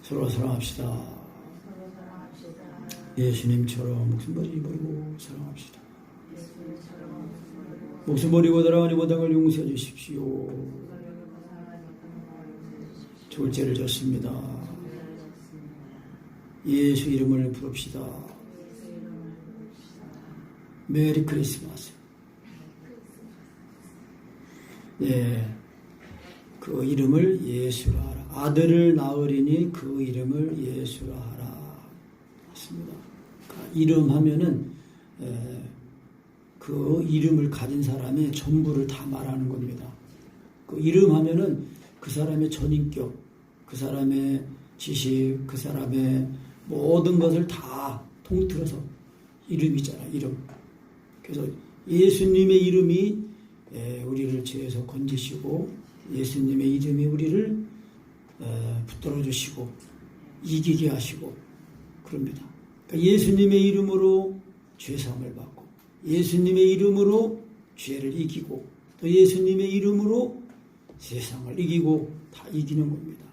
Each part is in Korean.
서로 사랑합시다. 예수님처럼 목숨 버리고 사랑합시다. 목숨 버리고 사랑하니 마땅을 용서해 주십시오. 좋을 죄를 졌습니다. 예수 이름을 부릅시다. 메리 크리스마스. 네, 그 이름을 예수라 하라. 아들을 낳으리니 그 이름을 예수라 하라. 맞습니다. 이름 하면은 그 이름을 가진 사람의 전부를 다 말하는 겁니다. 그 이름 하면은 그 사람의 전인격, 그 사람의 지식, 그 사람의 모든 것을 다 통틀어서 이름이잖아, 이름. 그래서 예수님의 이름이 우리를 죄에서 건지시고, 예수님의 이름이 우리를 붙들어 주시고 이기게 하시고 그럽니다. 그러니까 예수님의 이름으로 죄사함을 받고, 예수님의 이름으로 죄를 이기고, 또 예수님의 이름으로 세상을 이기고 다 이기는 겁니다.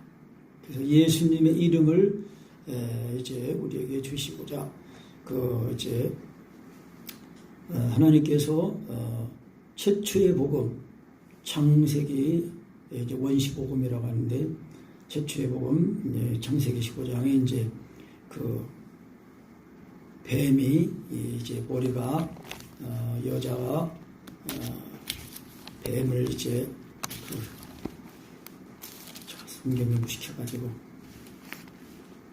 그래서 예수님의 이름을 이제 우리에게 주시고자 이제 하나님께서 최초의 복음, 창세기 이제 원시 복음이라고 하는데, 최초의 복음 창세기 15장에 이제 그 뱀이 이제 머리가 여자가 뱀을 이제 성경에 무식해가지고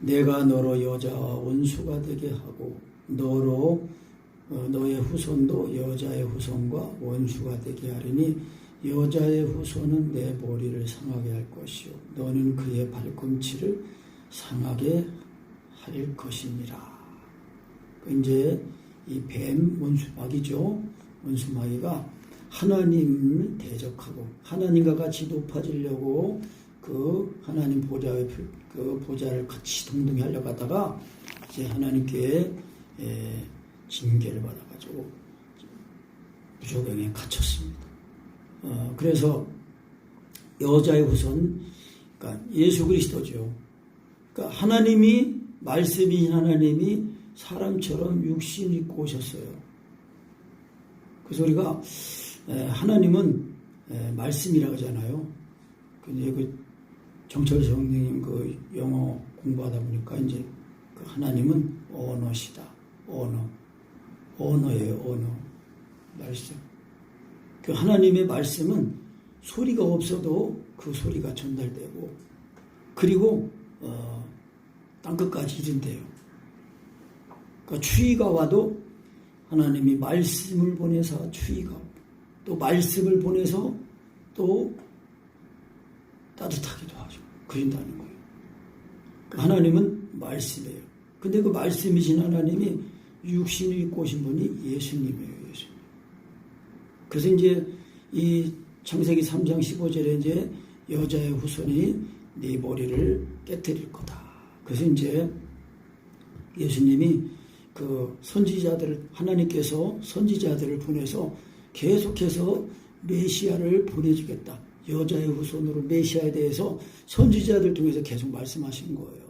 내가 너로 여자와 원수가 되게 하고 너로 너의 후손도 여자의 후손과 원수가 되게 하리니 여자의 후손은 내 머리를 상하게 할 것이요 너는 그의 발꿈치를 상하게 할 것이니라. 이제 이 뱀 원수마귀죠. 원수마귀가 하나님을 대적하고 하나님과 같이 높아지려고 그 하나님 보좌의 그 보좌를 같이 동등히 하려고 하다가 이제 하나님께 징계를 받아가지고 무저갱에 갇혔습니다. 그래서 여자의 후손, 그러니까 예수 그리스도죠. 그러니까 하나님이 말씀인 하나님이 사람처럼 육신 입고 오셨어요. 그래서 우리가 하나님은 말씀이라고 하잖아요. 근데 그 정철 선생님 그 영어 공부하다 보니까 이제 그 하나님은 언어시다. 언어예요. 언어. 말씀. 그 하나님의 말씀은 소리가 없어도 그 소리가 전달되고, 그리고 땅끝까지 이른대요. 그러니까 추위가 와도 하나님이 말씀을 보내서 추위가, 또 말씀을 보내서 또 따뜻하기도 하죠. 그린다는 거예요. 그러니까 하나님은 말씀이에요. 근데 그 말씀이신 하나님이 육신을 입고 오신 분이 예수님이에요. 예수님. 그래서 이제 이 창세기 3장 15절에 이제 여자의 후손이 네 머리를 깨뜨릴 거다. 그래서 이제 예수님이 그 선지자들을, 하나님께서 선지자들을 보내서 계속해서 메시아를 보내주겠다. 여자의 후손으로 메시아에 대해서 선지자들 통해서 계속 말씀하신 거예요.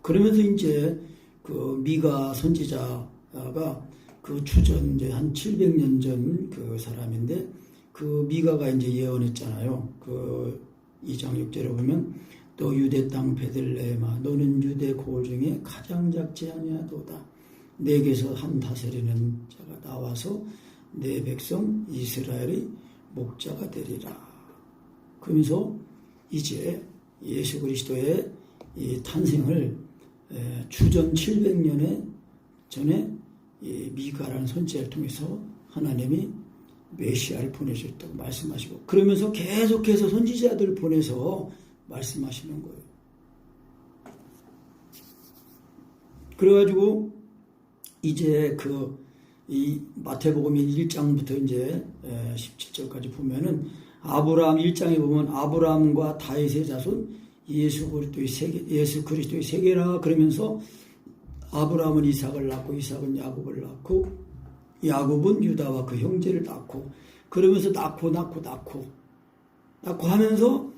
그러면서 이제 그 미가 선지자가 그 주전 이제 한 700년 전 그 사람인데, 그 미가가 이제 예언했잖아요. 그 2장 6절에 보면 또 유대 땅 베들레헴아 너는 유대 고을 중에 가장 작지 아니하도다. 내게서 한 다스리는 자가 나와서 내 백성 이스라엘의 목자가 되리라. 그러면서 이제 예수 그리스도의 이 탄생을 주전 700년에 전에 이 미가라는 선지자를 통해서 하나님이 메시아를 보내주셨다고 말씀하시고, 그러면서 계속해서 선지자들을 보내서 말씀하시는 거예요. 그래가지고 이제 이 마태복음 1장부터 이제 17절까지 보면은 아브라함 1장에 보면 아브라함과 다윗의 자손 예수 그리스도의 세계라 그러면서 아브라함은 이삭을 낳고 이삭은 야곱을 낳고 야곱은 유다와 그 형제를 낳고, 그러면서 낳고 하면서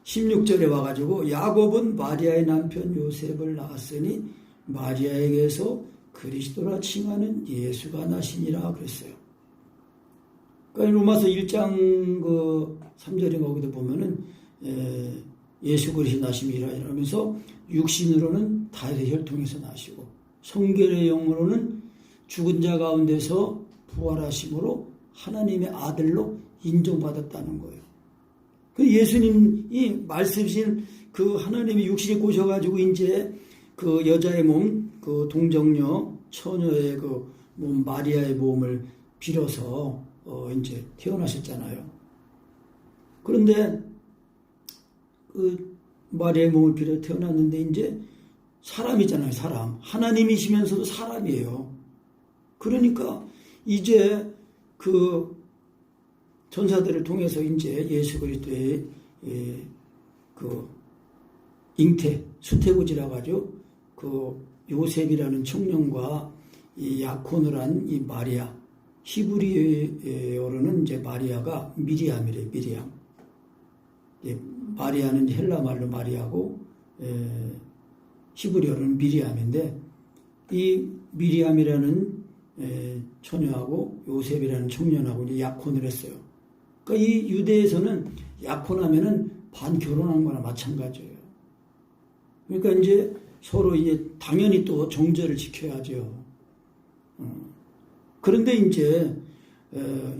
16절에 와가지고 야곱은 마리아의 남편 요셉을 낳았으니 마리아에게서 그리스도라 칭하는 예수가 나시니라 그랬어요. 그러니까 로마서 1장 3절에 거기도 보면은 예수 그리스도 나심이라 이러면서 육신으로는 다윗의 혈통에서 나시고 성결의 영으로는 죽은 자 가운데서 부활하심으로 하나님의 아들로 인정받았다는 거예요. 그 예수님이 말씀하신 그 하나님의 육신이 꼬셔가지고 이제 그 여자의 몸, 그 동정녀, 처녀의 그 몸, 마리아의 몸을 빌어서 이제 태어나셨잖아요. 그런데 그 마리아의 몸을 빌어 태어났는데 이제 사람이잖아요, 사람. 하나님이시면서도 사람이에요. 그러니까 이제 그 전사들을 통해서 이제 예수 그리스도의 그 잉태, 수태고지라고 하죠. 그 요셉이라는 청년과 이 약혼을 한 이 마리아, 히브리어로는 이제 마리아가 미리암이래요, 미리암. 마리아는 헬라 말로 마리아고, 히브리어로는 미리암인데, 이 미리암이라는 처녀하고 요셉이라는 청년하고 이제 약혼을 했어요. 그러니까 이 유대에서는 약혼하면은 반결혼한 거나 마찬가지예요. 그러니까 이제 서로 이제 당연히 또 정절을 지켜야죠. 그런데 이제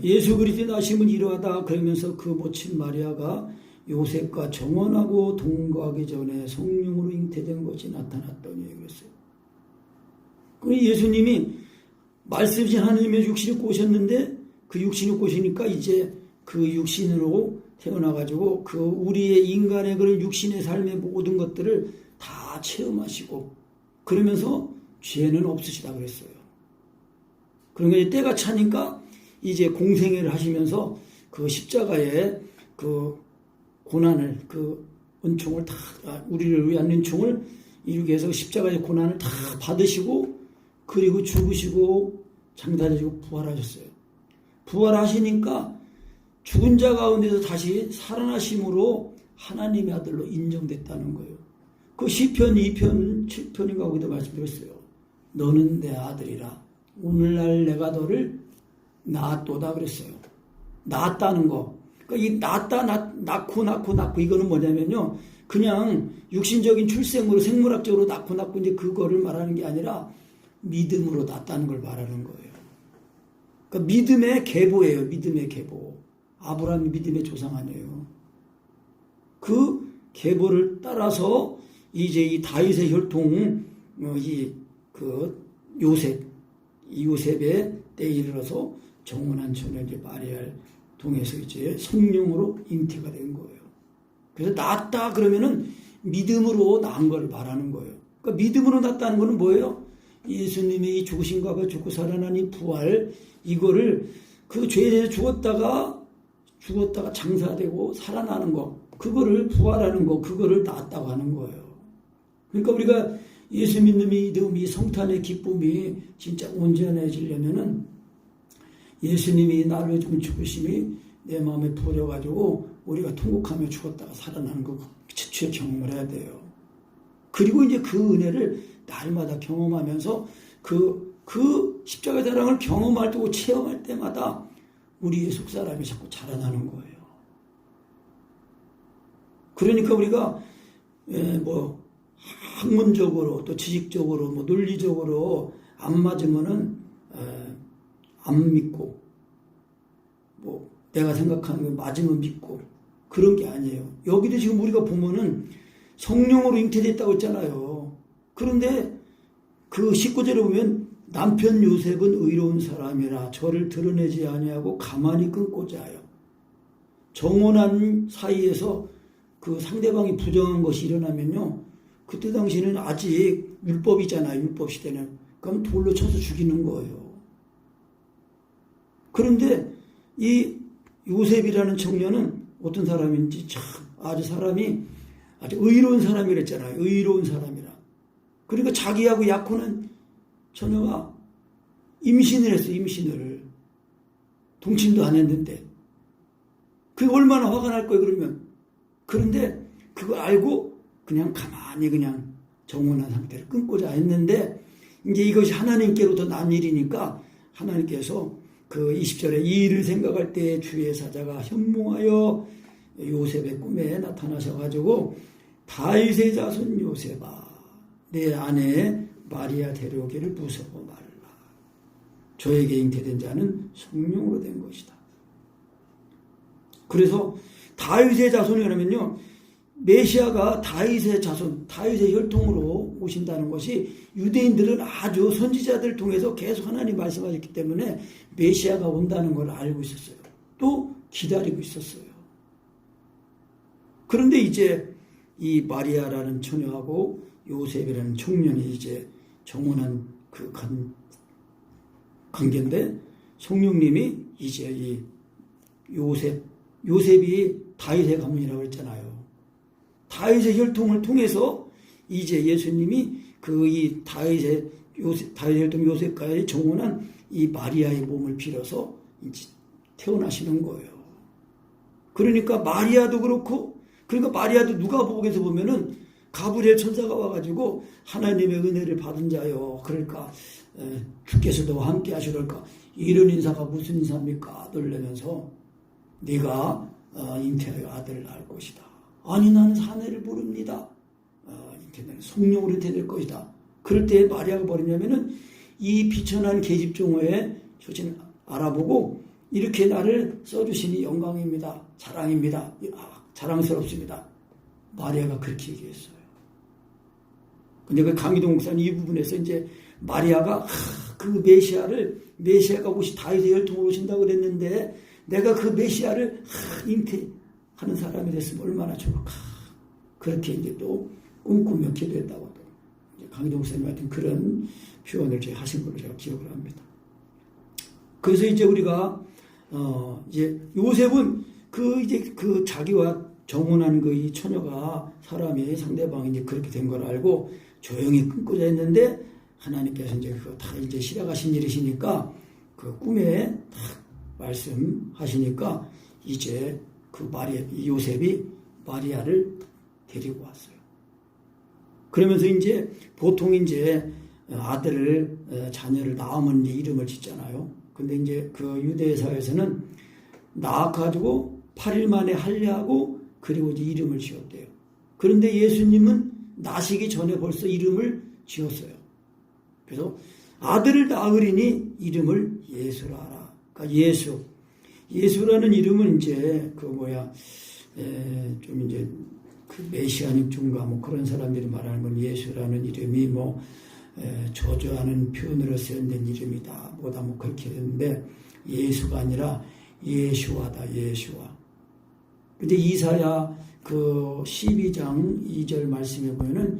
예수 그리스도의 나심은 이러하다 그러면서 그 모친 마리아가 요셉과 정혼하고 동거하기 전에 성령으로 잉태된 것이 나타났더니 그랬어요. 그 예수님이 말씀하신 하나님의 육신을 꼬셨는데 그 육신을 꼬시니까 이제 그 육신으로 태어나가지고 그 우리의 인간의 그런 육신의 삶의 모든 것들을 다 체험하시고 그러면서 죄는 없으시다 그랬어요. 그러니까 때가 차니까 이제 공생애를 하시면서 그 십자가의 그 고난을 그 은총을 다 우리를 위한 은총을 이루기 위해서 십자가의 고난을 다 받으시고 그리고 죽으시고 장사되시고 부활하셨어요. 부활하시니까 죽은 자 가운데서 다시 살아나심으로 하나님의 아들로 인정됐다는 거예요. 그 시편 2편 7편인가 거기다 말씀드렸어요. 너는 내 아들이라 오늘날 내가 너를 낳았도다 그랬어요. 낳았다는 거. 그러니까 이 낳고 이거는 뭐냐면요. 그냥 육신적인 출생으로 생물학적으로 낳고 이제 그거를 말하는 게 아니라 믿음으로 낳았다는 걸 말하는 거예요. 그러니까 믿음의 계보예요. 믿음의 계보. 아브라함이 믿음의 조상 아니에요. 그 계보를 따라서 이제 이 다윗의 혈통 요셉의 때에 이르러서 정혼한 처녀 이제 마리아를 통해서 이제 성령으로 잉태가 된 거예요. 그래서 낳았다 그러면은 믿음으로 낳은 걸 말하는 거예요. 그러니까 믿음으로 낳았다는 거는 뭐예요? 예수님의 이 죽으신가 죽고 살아난 이 부활 이거를 그 죄에 대해서 죽었다가 장사되고 살아나는 거 그거를 부활하는 거 그거를 낳았다고 하는 거예요. 그러니까 우리가 예수 믿는 믿음이 성탄의 기쁨이 진짜 온전해지려면은 예수님이 나를 좀 죽으심이 내 마음에 부어져가지고 우리가 통곡하며 죽었다가 살아나는 거 최초의 경험을 해야 돼요. 그리고 이제 그 은혜를 날마다 경험하면서 그 십자가의 사랑을 경험할 때고 체험할 때마다 우리의 속사람이 자꾸 자라나는 거예요. 그러니까 우리가 뭐 학문적으로 또 지식적으로 뭐 논리적으로 안 맞으면은 안 믿고 뭐 내가 생각하는 게 맞으면 믿고 그런 게 아니에요. 여기도 지금 우리가 보면은 성령으로 잉태됐다고 했잖아요. 그런데 그 19절에 보면 남편 요셉은 의로운 사람이라 저를 드러내지 아니하고 가만히 끊고자 하여 정혼한 사이에서 그 상대방이 부정한 것이 일어나면요. 그때 당시에는 아직 율법이잖아요. 율법 시대는. 그럼 돌로 쳐서 죽이는 거예요. 그런데 이 요셉이라는 청년은 어떤 사람인지 참 아주 사람이 아주 의로운 사람이랬잖아요. 의로운 사람이라. 그러니까 자기하고 약혼한 처녀가 임신을 했어요. 임신을. 동침도 안 했는데. 그게 얼마나 화가 날 거예요. 그러면. 그런데 그거 알고 그냥 가만히 그냥 정원한 상태를 끊고자 했는데 이제 이것이 하나님께로부터 난 일이니까 하나님께서 그 20절에 이 일을 생각할 때 주의 사자가 현몽하여 요셉의 꿈에 나타나셔가지고 다윗의 자손 요셉아 내 아내 마리아 데려오기를 무서워 말라. 저에게 잉태된 자는 성령으로 된 것이다. 그래서 다윗의 자손이라면요, 메시아가 다윗의 자손, 다윗의 혈통으로 오신다는 것이 유대인들은 아주 선지자들 통해서 계속 하나님 말씀하셨기 때문에 메시아가 온다는 걸 알고 있었어요. 또 기다리고 있었어요. 그런데 이제 이 마리아라는 처녀하고 요셉이라는 청년이 이제 정혼한 그 관계인데 성령님이 이제 이 요셉이 다윗의 가문이라고 했잖아요. 다윗의 혈통을 통해서 이제 예수님이 그 이 다윗의 혈통 요셉과의 정혼한 이 마리아의 몸을 빌어서 이제 태어나시는 거예요. 그러니까 마리아도 그렇고, 그러니까 마리아도 누가복음에서 보면은 가브리엘 천사가 와가지고 하나님의 은혜를 받은 자요. 그러니까 주께서도 함께 하시랄까. 이런 인사가 무슨 인사입니까? 놀라면서 네가 잉태하여 아들을 낳을 것이다. 아니 나는 사내를 모릅니다. 잉태는 성령으로 잉태될 것이다. 그럴 때 마리아가 뭐랬냐면은 이 비천한 계집종의 효신 알아보고 이렇게 나를 써주시니 영광입니다. 자랑입니다. 자랑스럽습니다. 마리아가 그렇게 얘기했어요. 근데 그 강희동 목사는 이 부분에서 이제 마리아가 그 메시아가 다윗의 혈통으로 오신다고 그랬는데 내가 그 메시아를 잉태하는 사람이 됐으면 얼마나 좋을까. 그렇게 이제 또 꿈꾸며 기도했다고 또 강희동 목사님 같은 그런 표현을 제가 하신 걸로 제가 기억을 합니다. 그래서 이제 우리가 이제 요셉은 그 자기와 정혼한 그 이 처녀가 사람이 상대방이 이제 그렇게 된 걸 알고 조용히 끊고자 했는데 하나님께서 이제 그거 다 이제 실행하신 일이시니까 그 꿈에 딱 말씀하시니까 이제 그 요셉이 마리아를 데리고 왔어요. 그러면서 이제 보통 이제 자녀를 낳으면 이제 이름을 짓잖아요. 근데 이제 그 유대 사회에서는 낳아가지고 8일 만에 할례하고 그리고 이제 이름을 지었대요. 그런데 예수님은 나시기 전에 벌써 이름을 지었어요. 그래서 아들을 낳으리니 이름을 예수라 하라. 그러니까 예수라는 이름은 이제 좀 이제 그 메시아닉 중가 뭐 그런 사람들이 말하는 건 예수라는 이름이 저주하는 표현으로 쓰여진 이름이다. 뭐다 뭐 그렇게 했는데 예수가 아니라 예슈아다. 예슈아. 근데 이사야 그 12장 2절 말씀에 보면은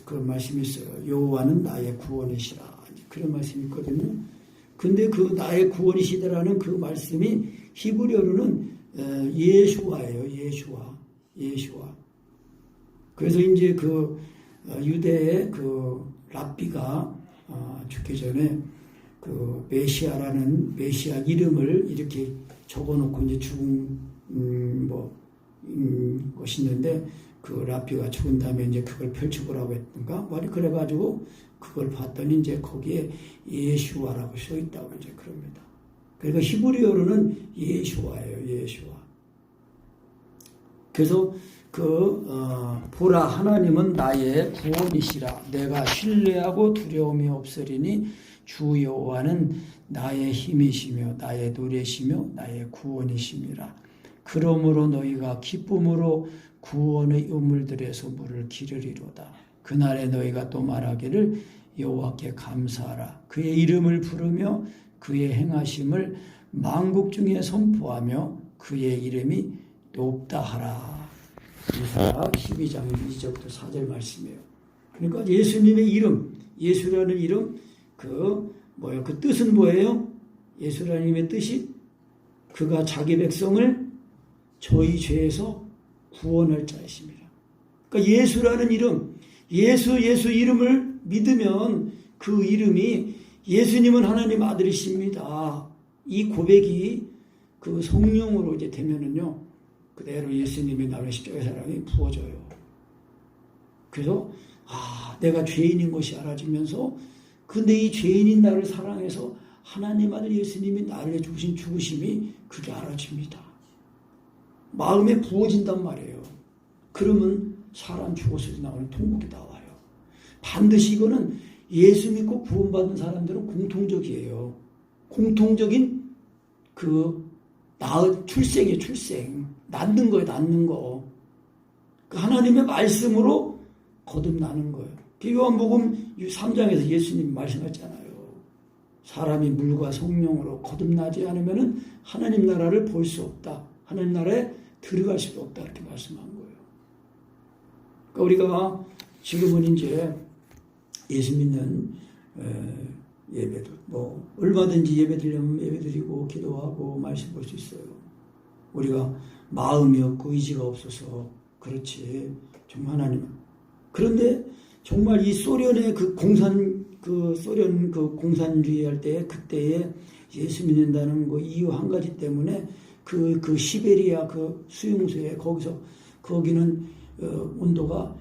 그런 말씀이 있어요. 여호와는 나의 구원이시라. 그런 말씀이 있거든요. 근데 그 나의 구원이시다라는 그 말씀이 히브리어로는 예슈아예요. 예슈아. 그래서 이제 그 유대의 그 랍비가 죽기 전에 그 메시아라는 메시아 이름을 이렇게 적어놓고 이제 죽은 것이 있는데 그 랍비가 죽은 다음에 이제 그걸 펼쳐보라고 했던가 그래가지고 그걸 봤더니 이제 거기에 예슈아라고 써 있다고 이제 그럽니다. 그러니까 히브리어로는 예슈아예요. 예슈아. 그래서 보라 하나님은 나의 구원이시라. 내가 신뢰하고 두려움이 없으리니 주 여호와는 나의 힘이시며 나의 노래시며 나의 구원이심이라. 그러므로 너희가 기쁨으로 구원의 우물들에서 물을 기르리로다. 그날에 너희가 또 말하기를 여호와께 감사하라. 그의 이름을 부르며 그의 행하심을 만국 중에 선포하며 그의 이름이 높다 하라. 이사야 12장 2절부터 4절 말씀이에요. 그러니까 예수님의 이름, 예수라는 이름, 그 뜻은 뭐예요? 예수라는 이름의 뜻이 그가 자기 백성을 저희 죄에서 구원할 자이십니다. 그러니까 예수라는 이름, 예수 이름을 믿으면 그 이름이 예수님은 하나님 아들이십니다. 이 고백이 그 성령으로 이제 되면은요, 그대로 예수님이 나를 십자가의 사랑이 부어져요. 그래서 내가 죄인인 것이 알아지면서 근데 이 죄인인 나를 사랑해서 하나님 아들 예수님이 나를 주신 죽으심이 그게 알아집니다. 마음에 부어진단 말이에요. 그러면 사람 죽었을 때 나오는 통곡이 나와요. 반드시 이거는 예수 믿고 구원받은 사람들은 공통적이에요. 공통적인 출생이에요, 출생. 낳는 거예요, 낳는 거. 하나님의 말씀으로 거듭나는 거예요. 요한복음 3장에서 예수님이 말씀하셨잖아요. 사람이 물과 성령으로 거듭나지 않으면 하나님 나라를 볼 수 없다. 하나님 나라에 들어갈 수도 없다. 이렇게 말씀한 거예요. 그러니까 우리가 지금은 이제 예수 믿는 예배도 얼마든지 예배드리려면 예배드리고 기도하고 말씀 볼 수 있어요. 우리가 마음이 없고 의지가 없어서 그렇지. 정말 하나님. 그런데 정말 이 소련의 소련 공산주의 할 때 그때에 예수 믿는다는 이유 한 가지 때문에 시베리아 수용소에 거기는 온도가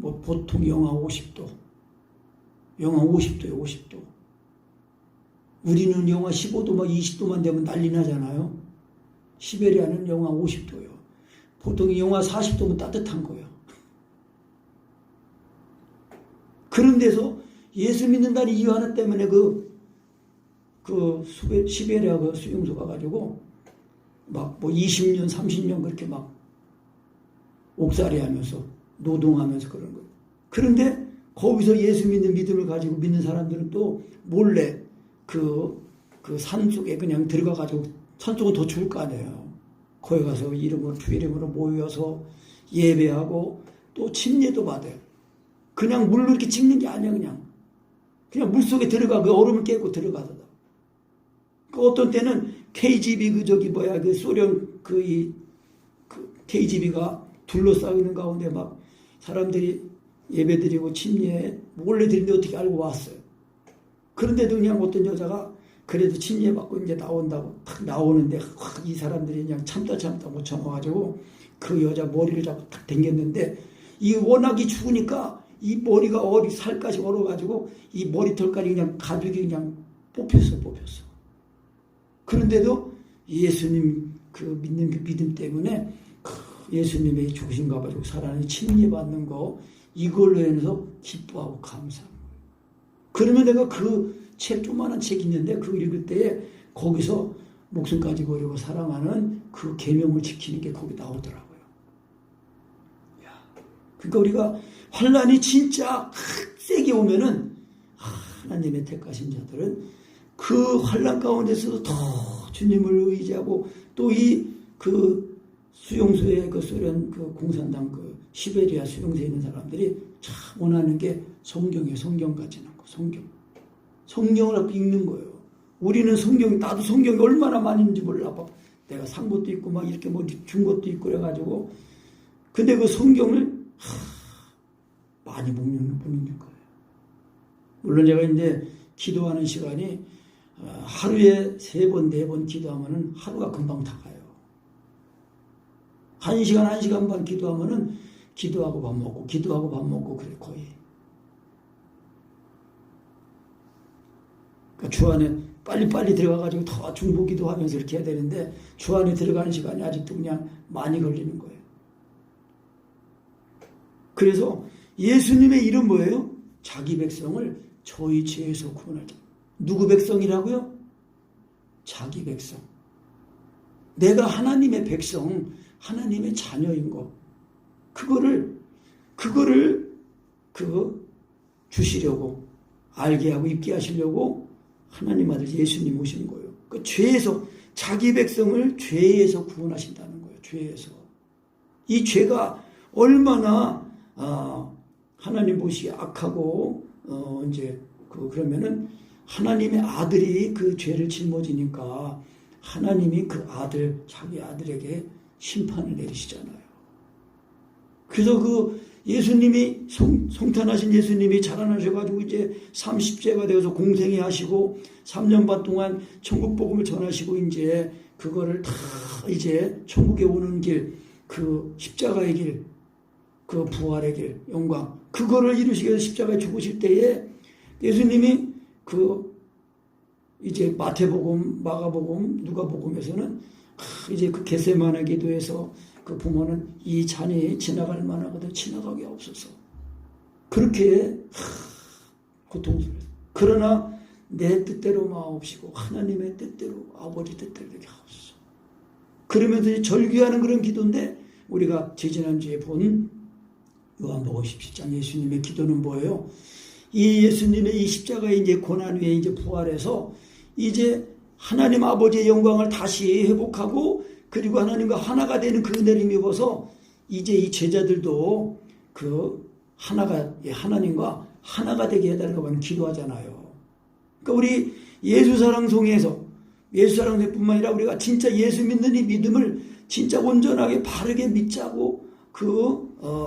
보통 영하 50도. 영하 50도예요, 50도. 우리는 영하 15도 20도만 되면 난리 나잖아요. 시베리아는 영하 50도예요. 보통 영하 40도면 따뜻한 거예요. 그런 데서 예수 믿는다는 이유 하나 때문에 시베리아 수용소 가가지고 20년, 30년 그렇게 옥살이 하면서 노동하면서 그런 거예요. 그런데 거기서 예수 믿는 믿음을 가지고 믿는 사람들은 또 몰래 산 속에 그냥 들어가가지고 산 속은 더 추울 거 아니에요. 거기 가서 주 이름으로 모여서 예배하고 또 침례도 받아요. 그냥 물로 이렇게 찍는 게 아니야, 그냥 물 속에 들어가, 얼음을 깨고 들어가서. 어떤 때는 KGB 소련 KGB가 둘러싸이는 가운데 사람들이 예배드리고 침례 몰래 드리는데 어떻게 알고 왔어요. 그런데도 그냥 어떤 여자가 그래도 침례 받고 이제 나온다고 탁 나오는데 이 사람들이 그냥 참다 못 참아가지고 그 여자 머리를 잡고 탁 당겼는데 이 워낙이 추우니까 이 머리가 살까지 얼어가지고 이 머리털까지 그냥 가죽이 그냥 뽑혔어. 그런데도 예수님 믿는 믿음 때문에 예수님의 죽으신 거 가지고 살아나는 침례 받는 거 이걸로 인해서 기뻐하고 감사하는 거예요. 그러면 내가 조그마한 책 있는데 읽을 때에 거기서 목숨까지 걸고 사랑하는 계명을 지키는 게 거기 나오더라고요. 그러니까 우리가 환란이 진짜 세게 오면은 하나님의 택하신 자들은 환란 가운데서도 더 주님을 의지하고 또 수용소에 소련 공산당 시베리아 수용소에 있는 사람들이 참 원하는 게 성경이에요. 성경 가지는 거. 성경을 읽는 거예요. 우리는 나도 성경이 얼마나 많이 있는지 몰라. 내가 산 것도 있고 이렇게 준 것도 있고 그래가지고 근데 성경을 많이 보는 거예요. 물론 제가 이제 기도하는 시간이 하루에 3번, 4번 기도하면은 하루가 금방 다 가요. 1시간, 1시간 반 기도하면은 기도하고 밥 먹고 그래 거의. 그러니까 주 안에 빨리빨리 들어가가지고 더 중보기도 하면서 이렇게 해야 되는데 주 안에 들어가는 시간이 아직도 그냥 많이 걸리는 거예요. 그래서 예수님의 이름 뭐예요? 자기 백성을 저희 죄에서 구원하자. 누구 백성이라고요? 자기 백성. 내가 하나님의 백성, 하나님의 자녀인 거. 그거를 주시려고 알게 하고 입게 하시려고 하나님 아들 예수님 오신 거예요. 죄에서 자기 백성을 죄에서 구원하신다는 거예요. 죄에서. 이 죄가 얼마나 하나님 보시기에 악하고 그러면은 하나님의 아들이 죄를 짊어지니까 하나님이 자기 아들에게 심판을 내리시잖아요. 그래서 예수님이 성탄하신 예수님이 자라나셔가지고 이제 30세가 되어서 공생애 하시고 3년 반 동안 천국 복음을 전하시고 이제 그거를 다 이제 천국에 오는 길, 그 십자가의 길, 그 부활의 길, 영광, 그거를 이루시기 위해서 십자가에 죽으실 때에 예수님이 그 이제 마태복음, 마가복음, 누가복음에서는 이제 그 겟세마네 기도에서 그 부모는 이 잔이 지나갈 만하거든 지나가게 없어서 그렇게 고통스러워요. 그러나 내 뜻대로 마옵시고 하나님의 뜻대로 아버지 뜻대로 되게 하옵소서. 그러면서 절규하는 그런 기도인데 우리가 지지난주에 본 요한복음 17장 예수님의 기도는 뭐예요? 이 예수님의 이 십자가의 이제 고난 위에 이제 부활해서 이제 하나님 아버지의 영광을 다시 회복하고 그리고 하나님과 하나가 되는 그 은혜를 입어서 이제 이 제자들도 그 하나가 하나님과 하나가 되게 해달라고 하는 기도하잖아요. 그러니까 우리 예수사랑송에서 예수사랑송뿐만 아니라 우리가 진짜 예수 믿는 이 믿음을 진짜 온전하게 바르게 믿자고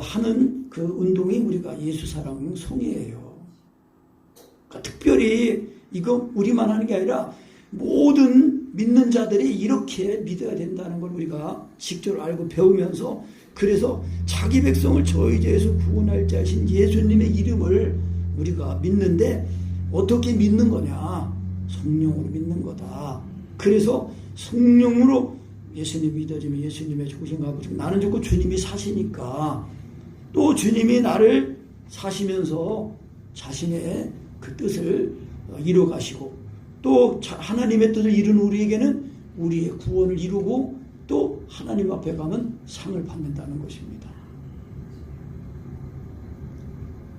하는 그 운동이 우리가 예수사랑송이에요. 그러니까 특별히 이거 우리만 하는 게 아니라 모든 믿는 자들이 이렇게 믿어야 된다는 걸 우리가 직접 알고 배우면서 그래서 자기 백성을 저희 죄에서 구원할 자신 예수님의 이름을 우리가 믿는데 어떻게 믿는 거냐? 성령으로 믿는 거다. 그래서 성령으로 예수님 믿어지면 예수님의 죽으신 아버지 나는 죽고 주님이 사시니까 또 주님이 나를 사시면서 자신의 그 뜻을 이루어가시고 또 하나님의 뜻을 이루는 우리에게는 우리의 구원을 이루고 또 하나님 앞에 가면 상을 받는다는 것입니다.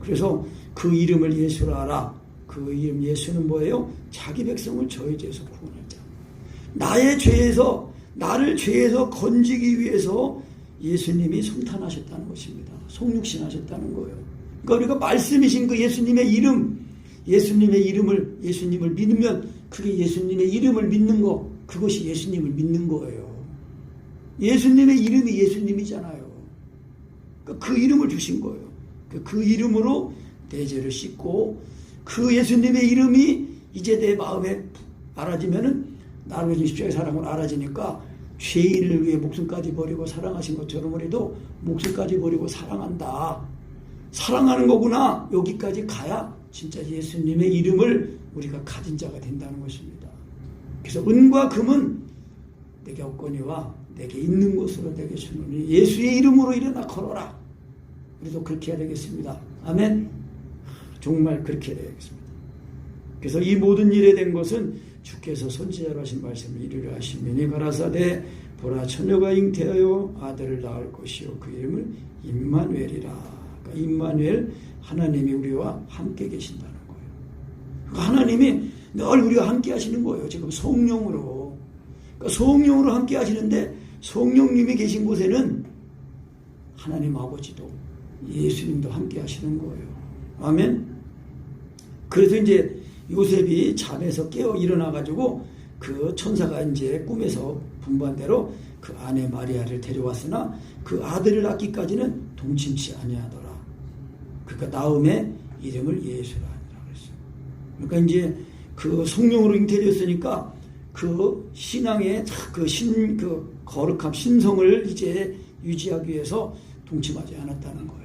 그래서 그 이름을 예수라 하라. 그 이름 예수는 뭐예요? 자기 백성을 저의 죄에서 구원할 자. 나의 죄에서 나를 죄에서 건지기 위해서 예수님이 성탄하셨다는 것입니다. 성육신하셨다는 거예요. 그러니까 우리가 말씀이신 그 예수님의 이름 예수님을 믿으면 그게 예수님의 이름을 믿는 거 그것이 예수님을 믿는 거예요. 예수님의 이름이 예수님이잖아요. 그러니까 그 이름을 주신 거예요. 그 이름으로 내 죄를 씻고 그 예수님의 이름이 이제 내 마음에 알아지면은 나를 위해 십자가의 사랑을 알아지니까 죄인을 위해 목숨까지 버리고 사랑하신 것처럼 우리도 목숨까지 버리고 사랑한다. 사랑하는 거구나. 여기까지 가야 진짜 예수님의 이름을 우리가 가진 자가 된다는 것입니다. 그래서 은과 금은 내게 없거니와 내게 있는 것으로 내게 주노니 예수의 이름으로 일어나 걸어라. 우리도 그렇게 해야 되겠습니다. 아멘. 정말 그렇게 해야 되겠습니다. 그래서 이 모든 일에 된 것은 주께서 선지자로 하신 말씀을 이루려 하시면이 가라사대 보라 처녀가 잉태하여 아들을 낳을 것이요 그 이름을 임마누엘이라. 그러니까 임마누엘 하나님이 우리와 함께 계신다는 거예요. 그러니까 하나님이 늘 우리와 함께 하시는 거예요. 지금 성령으로. 그러니까 성령으로 함께 하시는데 성령님이 계신 곳에는 하나님 아버지도 예수님도 함께 하시는 거예요. 아멘. 그래서 이제 요셉이 잠에서 깨어 일어나가지고 그 천사가 이제 꿈에서 분부한 대로 그 아내 마리아를 데려왔으나 그 아들을 낳기까지는 동침치 아니하더라. 그러니까 나음의 이름을 예수라 하니라 그랬어요. 그러니까 이제 그 성령으로 잉태되었으니까 그 신앙의 그 거룩함 신성을 이제 유지하기 위해서 동침하지 않았다는 거예요.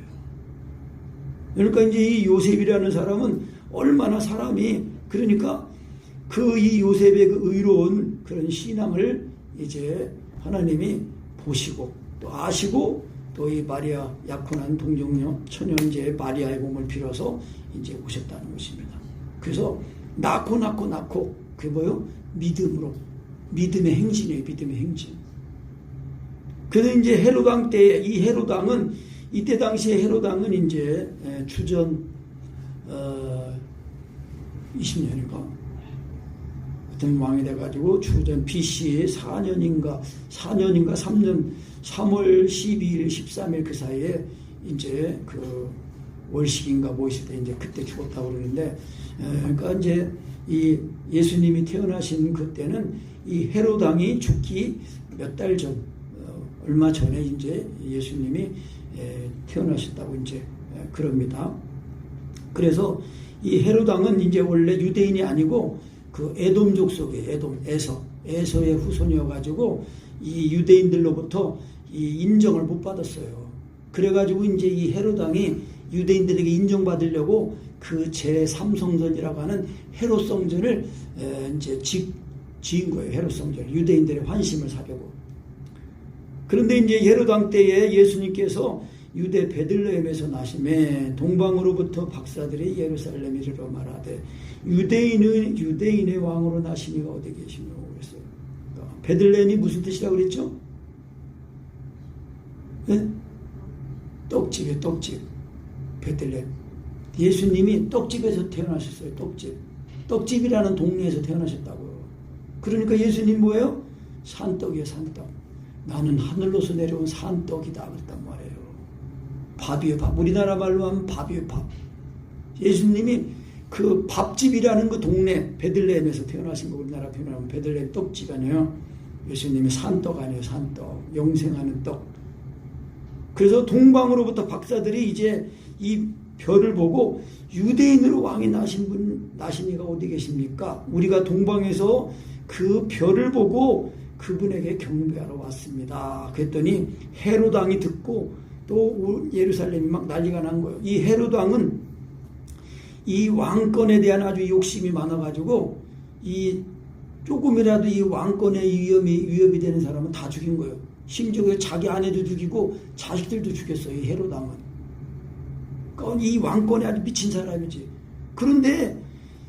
그러니까 이제 이 요셉이라는 사람은 얼마나 사람이 그러니까 그 이 요셉의 그 의로운 그런 신앙을 이제 하나님이 보시고 또 아시고 또 이 마리아 약혼한 동정녀 처녀인제 마리아의 몸을 빌어서 이제 오셨다는 것입니다. 그래서 낳고 그게 뭐요? 믿음으로 믿음의 행진이에요. 믿음의 행진. 그래서 이제 헤로당 때 이 헤로당은 이때 당시에 헤로당은 이제 주전 20년인가 어떤 왕이 돼가지고 주전 BC 4년인가 3년 3월 12일 13일 그 사이에 이제 그 월식인가 뭐 있을 때 이제 그때 죽었다고 그러는데 그러니까 이제 이 예수님이 태어나신 그때는 이 헤로당이 죽기 몇 달 전 얼마 전에 이제 예수님이 태어나셨다고 이제 그럽니다. 그래서 이 헤로당은 이제 원래 유대인이 아니고 그 에돔족 속에 에서의 후손이어가지고 이 유대인들로부터 이 인정을 못 받았어요. 그래가지고 이제 이 헤롯 왕이 유대인들에게 인정받으려고 그 제3성전이라고 하는 헤롯 성전을 이제 지은 거예요. 헤롯 성전. 유대인들의 환심을 사려고. 그런데 이제 헤롯 왕 때에 예수님께서 유대 베들레헴에서 나심에 동방으로부터 박사들이 예루살렘에 이르러 말하되 유대인의 왕으로 나시니가 어디 계시며 그랬어요. 베들레헴이 무슨 뜻이라고 그랬죠? 네? 떡집이에요. 떡집. 베들레헴. 예수님이 떡집에서 태어나셨어요. 떡집. 떡집이라는 동네에서 태어나셨다고요. 그러니까 예수님 뭐예요? 산떡이에요. 산떡. 나는 하늘로서 내려온 산떡이다 그랬단 말이에요. 밥이에요. 밥. 우리나라 말로 하면 밥이에요. 밥. 예수님이 그 밥집이라는 그 동네 베들레헴에서 태어나신 거 우리나라 표현하면 베들레헴 떡집 아니에요. 예수님이 산떡 아니에요. 산떡. 영생하는 떡. 그래서 동방으로부터 박사들이 이제 이 별을 보고 유대인으로 왕이 나신 이가 어디 계십니까? 우리가 동방에서 그 별을 보고 그분에게 경배하러 왔습니다. 그랬더니 헤롯 왕이 듣고 또 예루살렘이 막 난리가 난 거예요. 이 헤롯 왕은 이 왕권에 대한 아주 욕심이 많아가지고 이 조금이라도 이 왕권에 위협이 되는 사람은 다 죽인 거예요. 심지어 자기 아내도 죽이고 자식들도 죽였어요. 이 헤롯 왕은. 그러니까 이 왕권에 아주 미친 사람이지. 그런데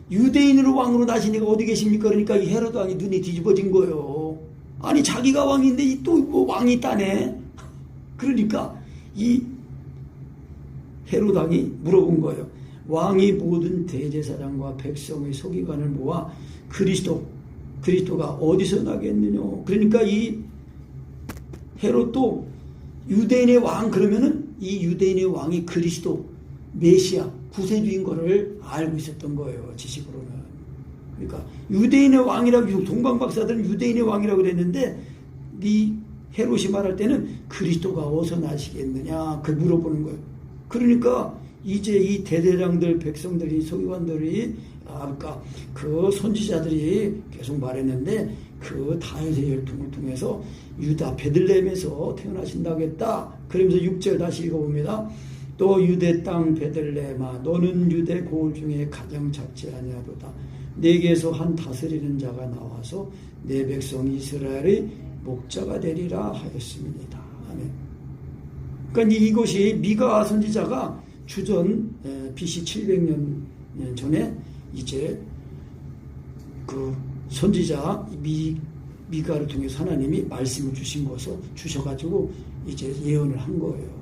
유대인으로 왕으로 나신 이가 어디 계십니까? 그러니까 이 헤롯 왕이 눈이 뒤집어진 거예요. 아니 자기가 왕인데 또 뭐 왕이 있다네. 그러니까 이 헤롯 왕이 물어본 거예요. 왕이 모든 대제사장과 백성의 서기관을 모아 그리스도가 어디서 나겠느냐. 그러니까 이 헤롯도 유대인의 왕 그러면은 이 유대인의 왕이 그리스도 메시아 구세주인 거를 알고 있었던 거예요. 지식으로는. 그러니까 유대인의 왕이라고 동방박사들은 유대인의 왕이라고 그랬는데 이 헤롯이 말할 때는 그리스도가 어디서 나시겠느냐 그 물어보는 거예요. 그러니까 이제 이 대대장들 백성들이 서기관들이 그러니까 그 선지자들이 계속 말했는데 그 다윗의 혈통을 통해서 유다 베들레헴에서 태어나신다고 했다. 그러면서 6절 다시 읽어봅니다. 또 유대 땅 베들레헴아 너는 유대 고을 중에 가장 작지 아니하도다. 내게서 한 다스리는 자가 나와서 내 백성 이스라엘의 목자가 되리라 하였습니다. 아멘. 그러니까 이것이 미가 선지자가 주전 BC 700년 전에 이제 그 선지자 미가를 통해서 하나님이 말씀을 주셔가지고 이제 예언을 한 거예요.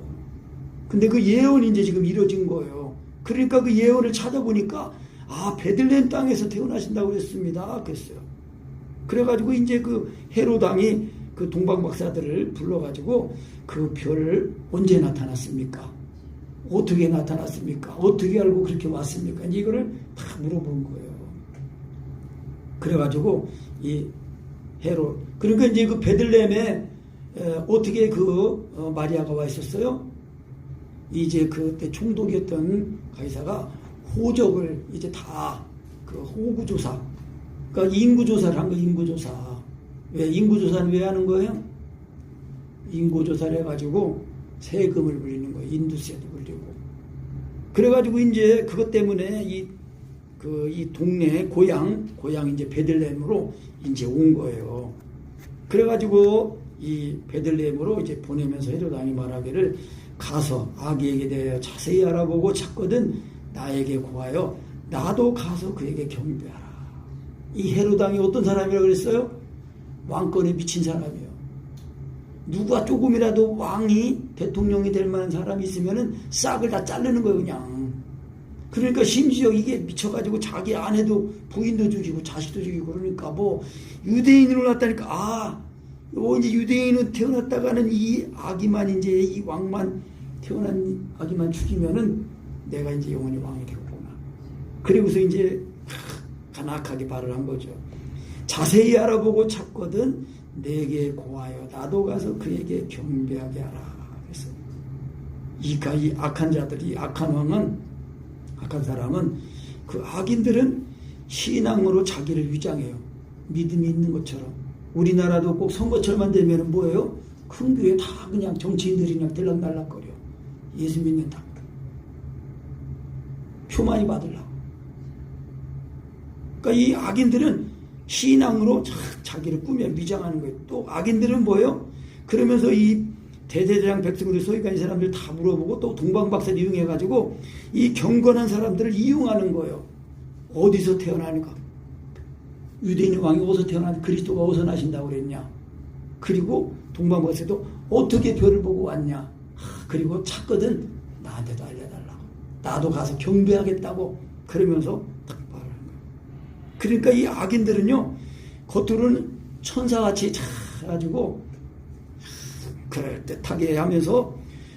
근데 그 예언이 이제 지금 이루어진 거예요. 그러니까 그 예언을 찾아보니까 베들레헴 땅에서 태어나신다고 그랬습니다. 그랬어요. 그래가지고 이제 그 헤롯 왕이 그 동방 박사들을 불러가지고 그 별을 언제 나타났습니까? 어떻게 나타났습니까? 어떻게 알고 그렇게 왔습니까? 이거를 다 물어본 거예요. 그래가지고 이 헤롯 그러니까 이제 그 베들레헴에 어떻게 그 마리아가 와 있었어요? 이제 그때 총독이었던 가이사가 호적을 이제 다 그 호구조사 그러니까 인구조사를 한 거예요. 인구조사. 왜 인구조사는 왜 하는 거예요? 인구조사를 해가지고 세금을 물리는 거예요. 인두세도 물리고. 그래가지고 이제 그것 때문에 이 동네 고향 이제 베들레헴으로 이제 온 거예요. 그래가지고 이 베들레헴으로 이제 보내면서 헤롯 왕이 말하기를 가서 아기에게 대하여 자세히 알아보고 찾거든 나에게 고하여 나도 가서 그에게 경배하라. 이 헤롯 왕이 어떤 사람이라고 그랬어요? 왕권에 미친 사람이에요. 누가 조금이라도 왕이 대통령이 될 만한 사람이 있으면은 싹을 다 자르는 거예요, 그냥. 그러니까 심지어 이게 미쳐가지고 자기 아내도 부인도 죽이고 자식도 죽이고 그러니까 뭐 유대인으로 났다니까 이제 유대인으로 태어났다가는 이 아기만 이제 이 왕만 태어난 아기만 죽이면은 내가 이제 영원히 왕이 되겠구나. 그리고서 이제 간악하게 발을 한 거죠. 자세히 알아보고 찾거든 내게 고하여 나도 가서 그에게 경배하게 하라. 그래서 이 악한 자들이 악한 사람은 그 악인들은 신앙으로 자기를 위장해요. 믿음이 있는 것처럼. 우리나라도 꼭 선거철만 되면 뭐예요? 큰 교회 다 그냥 정치인들이 그냥 들락날락거려. 예수 믿는다. 표 많이 받으려고. 그러니까 이 악인들은 신앙으로 자기를 꾸며 위장하는 거예요. 또 악인들은 뭐예요? 그러면서 이 대제사장 백성들이 소위관 이 사람들 다 물어보고 또 동방박사를 이용해가지고 이 경건한 사람들을 이용하는 거예요. 어디서 태어나니까? 유대인의 왕이 어디서 태어나니? 그리스도가 어디서 나신다고 그랬냐? 그리고 동방박사도 어떻게 별을 보고 왔냐? 그리고 찾거든 나한테도 알려달라고. 나도 가서 경배하겠다고. 그러면서 딱 말하는 거예요. 그러니까 이 악인들은요, 겉으로는 천사같이 해가지고 그럴듯하게 하면서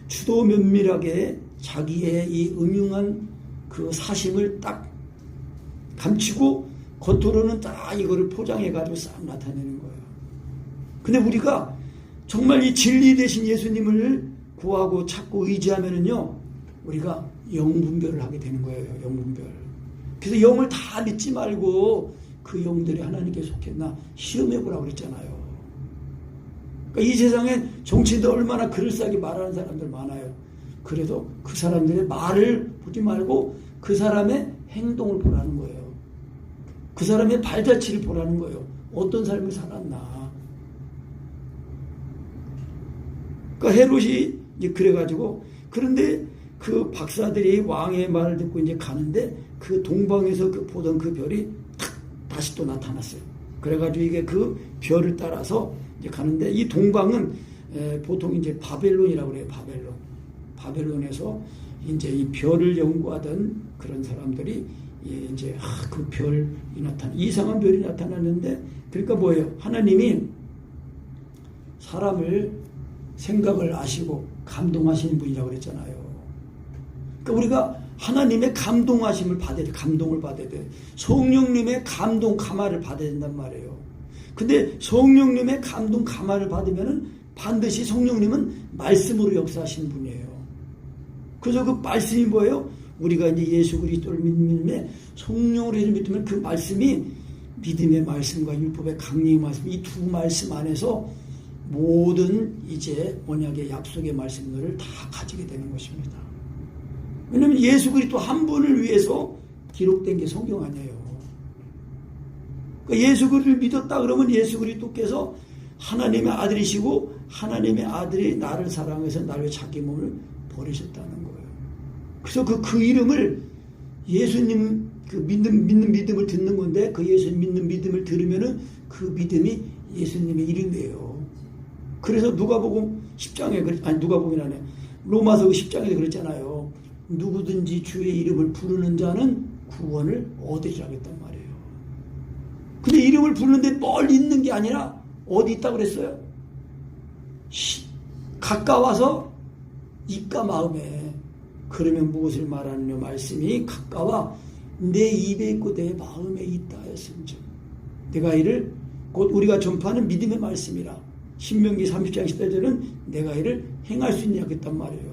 주도 면밀하게 자기의 이 음흉한 그 사심을 딱 감추고 겉으로는 딱 이거를 포장해가지고 싹 나타내는 거예요. 근데 우리가 정말 이 진리 되신 예수님을 구하고 찾고 의지하면은요, 우리가 영분별을 하게 되는 거예요. 영분별. 그래서 영을 다 믿지 말고 그 영들이 하나님께 속했나 시험해보라고 그랬잖아요. 그러니까 이 세상에 정치인들 얼마나 그럴싸하게 말하는 사람들 많아요. 그래도 그 사람들의 말을 보지 말고 그 사람의 행동을 보라는 거예요. 그 사람의 발자취를 보라는 거예요. 어떤 삶을 살았나. 그러니까 헤롯이 이제 그래가지고, 그런데 그 박사들이 왕의 말을 듣고 이제 가는데 그 동방에서 그 보던 그 별이 탁 다시 또 나타났어요. 그래가지고 이게 그 별을 따라서 이제 가는데, 이 동방은 보통 이제 바벨론이라고 그래요. 바벨론에서 이제 이 별을 연구하던 그런 사람들이 이제 그 별이 이상한 별이 나타났는데, 그러니까 뭐예요? 하나님이 사람을 생각을 아시고 감동하시는 분이라고 그랬잖아요. 그러니까 우리가 하나님의 감동하심을 받아야 돼. 감동을 받아야 돼. 성령님의 감동, 감화를 받아야 된단 말이에요. 근데 성령님의 감동, 감화를 받으면은 반드시 성령님은 말씀으로 역사하시는 분이에요. 그래서 그 말씀이 뭐예요? 우리가 이제 예수 그리스도를 믿는 성령으로 믿으면 그 말씀이 믿음의 말씀과 율법의 강림의 말씀, 이 두 말씀 안에서 모든 이제 언약의 약속의 말씀들을 다 가지게 되는 것입니다. 왜냐하면 예수 그리스도 한 분을 위해서 기록된 게 성경 아니에요. 그러니까 예수 그리스도를 믿었다 그러면 예수 그리스도께서 하나님의 아들이시고 하나님의 아들이 나를 사랑해서 나를 자기 몸을 버리셨다는 거예요. 그래서 그 이름을 예수님 그 믿는 믿음을 듣는 건데, 그 예수님 믿는 믿음을 들으면은 그 믿음이 예수님의 이름이에요. 그래서 누가복음 10장에 누가복음이라네. 로마서 10장에 그랬잖아요. 누구든지 주의 이름을 부르는 자는 구원을 얻으리라고 했단 말이에요. 근데 이름을 부르는데 멀리 있는 게 아니라 어디 있다고 그랬어요? 가까워서 입과 마음에. 그러면 무엇을 말하느냐? 말씀이 가까워 내 입에 있고 내 마음에 있다 했음즉 내가 이를 곧 우리가 전파하는 믿음의 말씀이라. 신명기 30장 10절은 내가 이를 행할 수 있냐 했단 말이에요.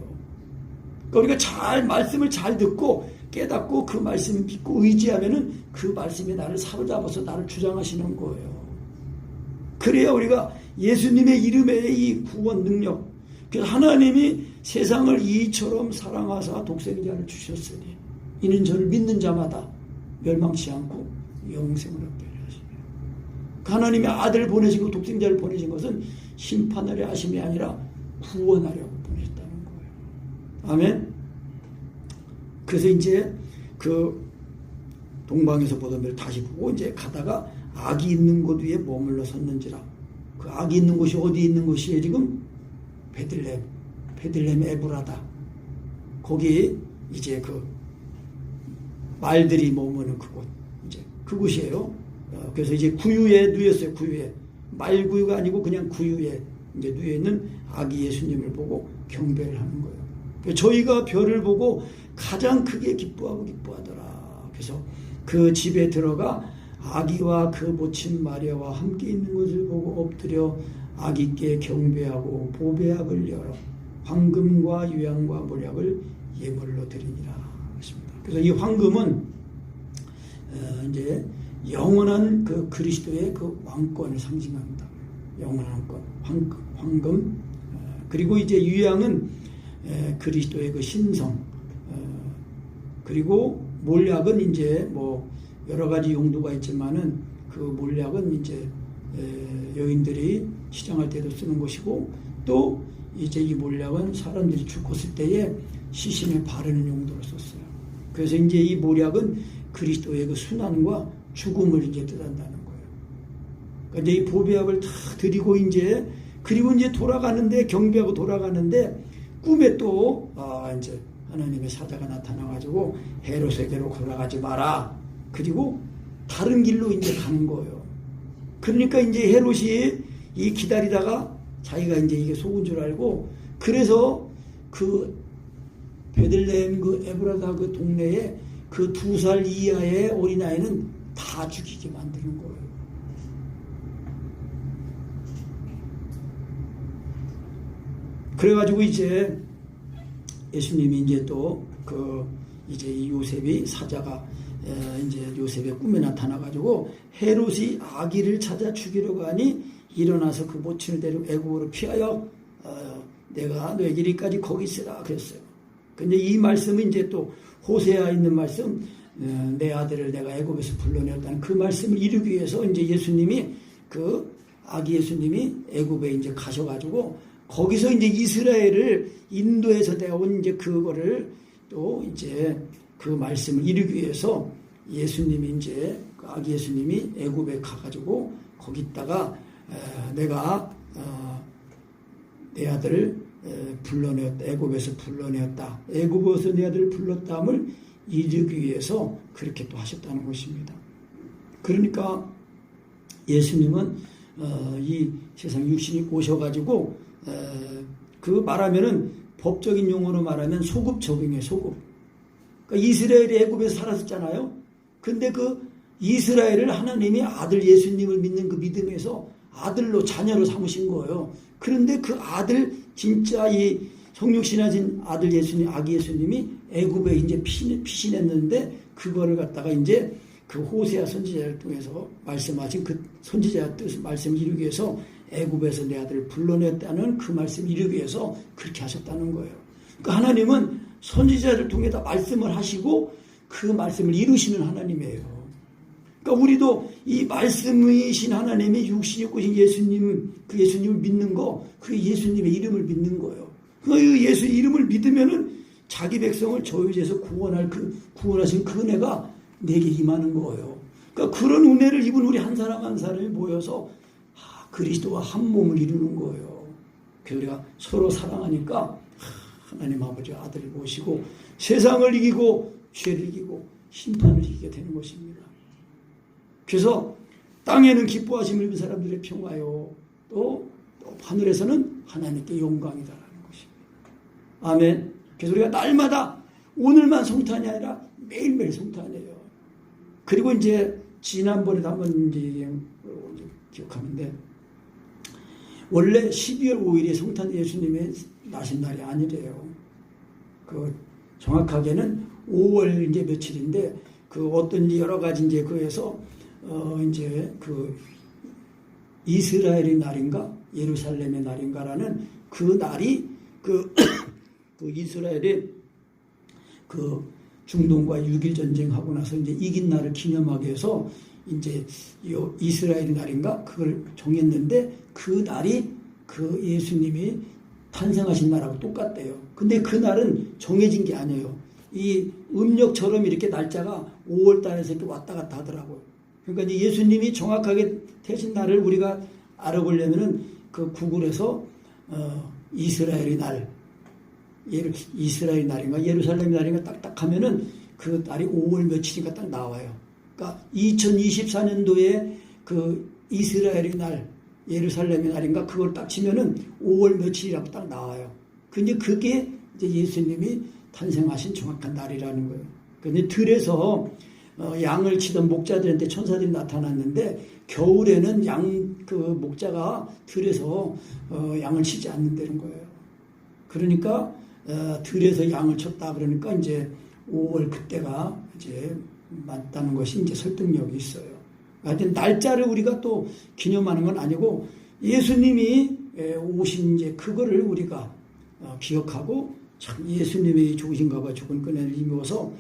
그러니까 우리가 말씀을 잘 듣고 깨닫고 그 말씀을 믿고 의지하면은 그 말씀이 나를 사로잡아서 나를 주장하시는 거예요. 그래야 우리가 예수님의 이름의 이 구원 능력, 그래서 하나님이 세상을 이처럼 사랑하사 독생자를 주셨으니 이는 저를 믿는 자마다 멸망치 않고 영생을 얻게 하시며, 하나님의 아들을 보내시고 독생자를 보내신 것은 심판하려 하심이 아니라 구원하려고 보내셨다는 거예요. 아멘. 그래서 이제 그 동방에서 보던 별 다시 보고 이제 가다가 악이 있는 곳 위에 머물러 섰는지라. 그 악이 있는 곳이 어디 있는 곳이에요? 지금 베들레헴 에브라다. 거기 이제 그 말들이 머무는 그곳, 이제 그곳이에요. 그래서 이제 구유에 누였어요. 구유에 말구유가 아니고 그냥 구유에 이제 누여 있는 아기 예수님을 보고 경배를 하는 거예요. 그래서 저희가 별을 보고 가장 크게 기뻐하더라. 그래서 그 집에 들어가 아기와 그 모친 마리아와 함께 있는 것을 보고 엎드려 아기께 경배하고 보배약을 열어 황금과 유향과 몰약을 예물로 드리니라. 그래서 이 황금은 이제 영원한 그 그리스도의 그 왕권을 상징합니다. 영원한 것, 황금. 그리고 이제 유향은 그리스도의 그 신성. 그리고 몰약은 이제 뭐 여러 가지 용도가 있지만은 그 몰약은 이제 여인들이 시장할 때도 쓰는 것이고, 또 이제 이 몰약은 사람들이 죽었을 때에 시신에 바르는 용도로 썼어요. 그래서 이제 이 몰약은 그리스도의 그 순환과 죽음을 이제 뜻한다는 거예요. 그러니까 이 보배약을 다 드리고 그리고 이제 돌아가는데, 경배하고 돌아가는데 꿈에 또 이제 하나님의 사자가 나타나가지고 헤롯에게로 걸어가지 마라. 그리고 다른 길로 이제 가는 거예요. 그러니까 이제 헤롯이 이 기다리다가 자기가 이제 이게 속은 줄 알고, 그래서 그 베들레헴 그 에브라다 그 동네에 그 2살 이하의 어린아이는 다 죽이게 만드는 거예요. 그래가지고 이제 예수님이 이제 또 이제 이 요셉이 사자가 이제 요셉의 꿈에 나타나가지고 헤롯이 아기를 찾아 죽이려고 하니 일어나서 그 모친을 데리고 애국으로 피하여 내가 너에게 이리까지 거기 있으라 그랬어요. 근데 이 말씀은 이제 또 호세아에 있는 말씀, 내 아들을 내가 애국에서 불러내었다는 그 말씀을 이루기 위해서 이제 예수님이 그 아기 예수님이 애국에 이제 가셔가지고 거기서 이제 이스라엘을 인도에서 내온 이제 그거를 또 이제 그 말씀을 이루기 위해서 예수님이 이제 그 아기 예수님이 애굽에 가가지고 거기 있다가 내가 내 아들을 불러내었다. 애굽에서 불러내었다. 애굽에서 내 아들을 불렀다함을 이루기 위해서 그렇게 또 하셨다는 것입니다. 그러니까 예수님은 이 세상 육신이 오셔가지고 그 말하면은 법적인 용어로 말하면 소급 적용이에요. 소급. 그러니까 이스라엘이 애굽에서 살았었잖아요. 근데 그 이스라엘을 하나님이 아들 예수님을 믿는 그 믿음에서 아들로 자녀로 삼으신 거예요. 그런데 그 아들 진짜 이 성육신하신 아들 예수님, 아기 예수님이 애굽에 이제 피신했는데 그거를 갖다가 이제 그 호세아 선지자를 통해서 말씀하신 그 선지자의 뜻 말씀을 이루기 위해서 애굽에서 내 아들을 불러냈다는 그 말씀을 이루기 위해서 그렇게 하셨다는 거예요. 그러니까 하나님은 선지자를 통해 다 말씀을 하시고 그 말씀을 이루시는 하나님이에요. 그러니까 우리도 이 말씀이신 하나님이 육신이 입고 예수님, 그 예수님을 믿는 거, 그 예수님의 이름을 믿는 거예요. 그 예수 이름을 믿으면은 자기 백성을 저유죄에서 구원하신 그 은혜가 내게 임하는 거예요. 그러니까 그런 은혜를 입은 우리 한 사람 한 사람이 모여서 그리스도와 한 몸을 이루는 거예요. 그래서 우리가 서로 사랑하니까 하나님 아버지 아들을 모시고 세상을 이기고 죄를 이기고 심판을 이기게 되는 것입니다. 그래서 땅에는 기뻐하심을 입은 사람들의 평화요, 또 하늘에서는 하나님께 영광이다라는 것입니다. 아멘. 그래서 우리가 날마다 오늘만 성탄이 아니라 매일매일 성탄이에요. 그리고 이제 지난번에도 한번 이제 기억하는데 원래 12월 5일이 성탄 예수님의 나신 날이 아니래요. 그 정확하게는 5월 이제 며칠인데 그 어떤 여러 가지 이제 그에서 이제 그 이스라엘의 날인가 예루살렘의 날인가라는 그 날이 그 이스라엘의 그 중동과 6.1 전쟁하고 나서 이제 이긴 날을 기념하기 위해서 이제 이스라엘의 날인가 그걸 정했는데 그 날이 그 예수님이 탄생하신 날하고 똑같대요. 근데 그 날은 정해진 게 아니에요. 이 음력처럼 이렇게 날짜가 5월 달에서 이렇게 왔다 갔다 하더라고요. 그러니까 이제 예수님이 정확하게 태신 날을 우리가 알아보려면은 그 구글에서 이스라엘의 날, 이스라엘 날인가 예루살렘 날인가 딱딱 하면은 그 날이 5월 며칠인가 딱 나와요. 그러니까 2024년도에 그 이스라엘의 날, 예루살렘의 날인가 그걸 딱 치면은 5월 며칠이라고 딱 나와요. 근데 그게 이제 예수님이 탄생하신 정확한 날이라는 거예요. 근데 들에서 양을 치던 목자들한테 천사들이 나타났는데 겨울에는 그 목자가 들에서 양을 치지 않는다는 거예요. 그러니까 들에서 양을 쳤다 그러니까 이제 5월 그때가 이제 맞다는 것이 이제 설득력이 있어요. 하여튼 날짜를 우리가 또 기념하는 건 아니고 예수님이 오신 이제 그거를 우리가 기억하고 참 예수님의 죽으신 것과 죽은 끈을 힘입어서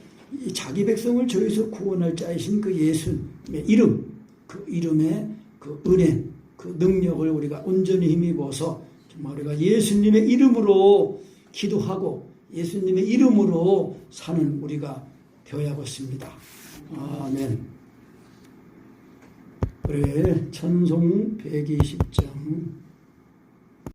자기 백성을 저에서 구원할 자이신 그 예수님의 이름, 그 이름의 그 은혜, 그 능력을 우리가 온전히 힘입어서 정말 우리가 예수님의 이름으로 기도하고 예수님의 이름으로 사는 우리가 되어야겠습니다. 아멘. 그래, 찬송 120장